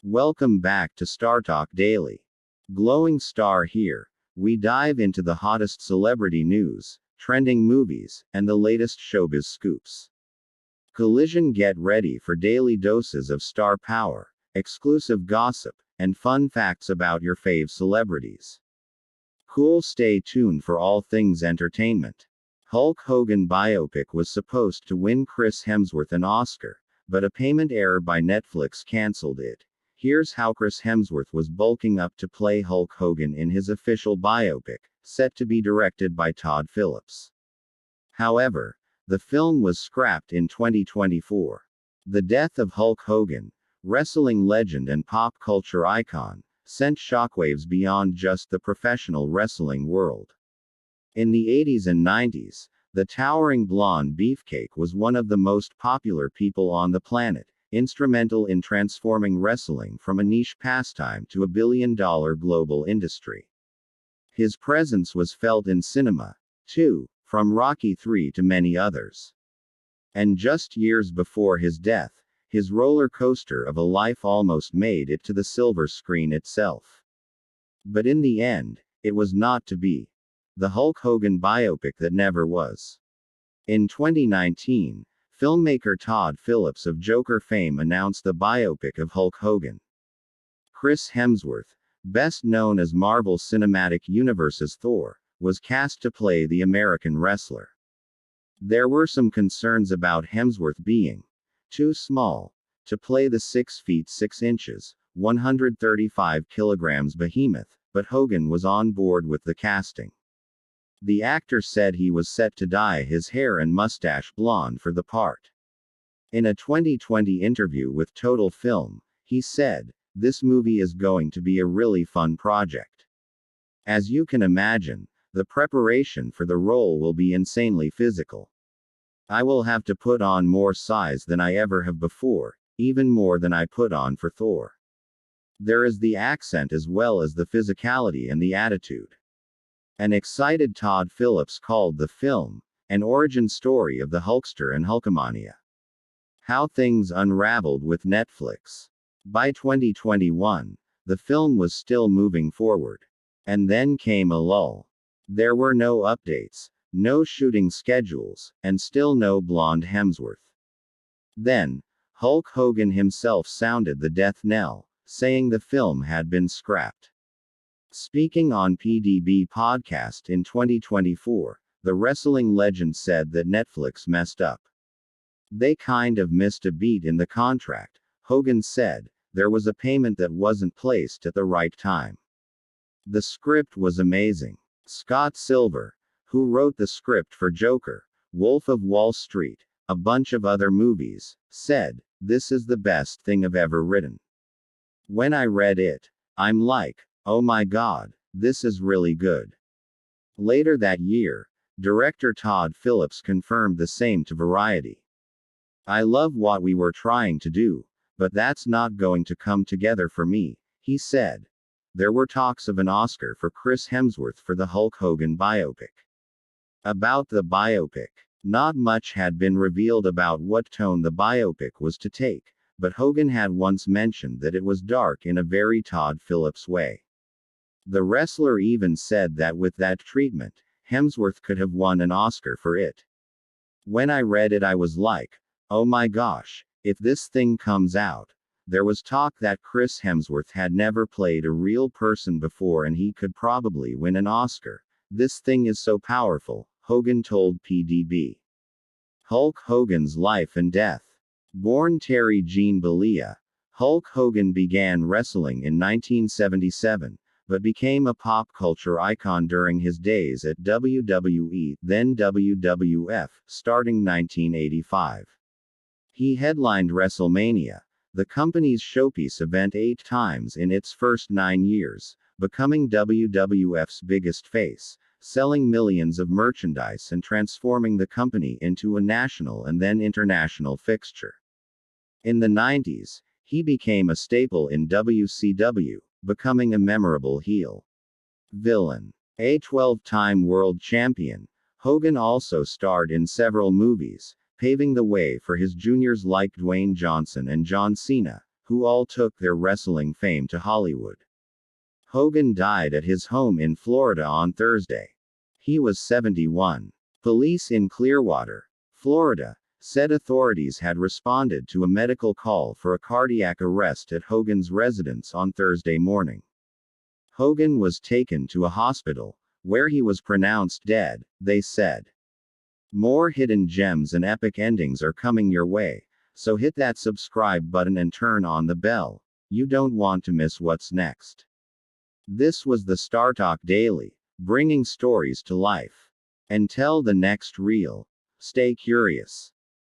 Welcome back to Star Talk Daily. Glowing Star here. We dive into the hottest celebrity news, trending movies, and the latest showbiz scoops. Collision, get ready for daily doses of star power, exclusive gossip, and fun facts about your fave celebrities. Cool, stay tuned for all things entertainment. Hulk Hogan Biopic was supposed to win Chris Hemsworth an Oscar, but a payment error by Netflix canceled it. Here's how Chris Hemsworth was bulking up to play Hulk Hogan in his official biopic, set to be directed by Todd Phillips. However, the film was scrapped in 2024. The death of Hulk Hogan, wrestling legend and pop culture icon, sent shockwaves beyond just the professional wrestling world. In the 80s and 90s, the towering blonde beefcake was one of the most popular people on the planet, instrumental in transforming wrestling from a niche pastime to a billion-dollar global industry. His presence was felt in cinema, too, from Rocky III to many others. And just years before his death, his roller coaster of a life almost made it to the silver screen itself. But in the end, it was not to be. The Hulk Hogan biopic that never was. In 2019, filmmaker Todd Phillips of Joker fame announced the biopic of Hulk Hogan. Chris Hemsworth, best known as Marvel Cinematic Universe's Thor, was cast to play the American wrestler. There were some concerns about Hemsworth being too small to play the 6 feet 6 inches, 135 kilograms behemoth, but Hogan was on board with the casting. The actor said he was set to dye his hair and mustache blonde for the part. In a 2020 interview with Total Film, he said, "This movie is going to be a really fun project. As you can imagine, the preparation for the role will be insanely physical. I will have to put on more size than I ever have before, even more than I put on for Thor. There is the accent as well as the physicality and the attitude." An excited Todd Phillips called the film an origin story of the Hulkster and Hulkamania. How things unraveled with Netflix. By 2021, the film was still moving forward. And then came a lull. There were no updates, no shooting schedules, and still no blonde Hemsworth. Then, Hulk Hogan himself sounded the death knell, saying the film had been scrapped. Speaking on PDB podcast in 2024, the wrestling legend said that Netflix messed up. They kind of missed a beat in the contract, Hogan said. There was a payment that wasn't placed at the right time. The script was amazing. Scott Silver, who wrote the script for Joker, Wolf of Wall Street, a bunch of other movies, said, "This is the best thing I've ever written. When I read it, I'm like, oh my god, this is really good." Later that year, director Todd Phillips confirmed the same to Variety. "I love what we were trying to do, but that's not going to come together for me," he said. There were talks of an Oscar for Chris Hemsworth for the Hulk Hogan biopic. About the biopic, not much had been revealed about what tone the biopic was to take, but Hogan had once mentioned that it was dark in a very Todd Phillips way. The wrestler even said that with that treatment, Hemsworth could have won an Oscar for it. "When I read it I was like, oh my gosh, if this thing comes out." There was talk that Chris Hemsworth had never played a real person before and he could probably win an Oscar. "This thing is so powerful," Hogan told PDB. Hulk Hogan's life and death. Born Terry Jean Bollea, Hulk Hogan began wrestling in 1977, but became a pop culture icon during his days at WWE, then WWF, starting 1985. He headlined WrestleMania, the company's showpiece event, 8 times in its first 9 years, becoming WWF's biggest face, selling millions of merchandise and transforming the company into a national and then international fixture. In the 90s, he became a staple in WCW, becoming a memorable heel. Villain. A 12-time world champion, Hogan also starred in several movies, paving the way for his juniors like Dwayne Johnson and John Cena, who all took their wrestling fame to Hollywood. Hogan died at his home in Florida on Thursday. He was 71. Police in Clearwater, Florida, said authorities had responded to a medical call for a cardiac arrest at Hogan's residence on Thursday morning. Hogan was taken to a hospital, where he was pronounced dead, they said. More hidden gems and epic endings are coming your way, so hit that subscribe button and turn on the bell. You don't want to miss what's next. This was the StarTalk Daily, bringing stories to life. Until the next reel, stay curious.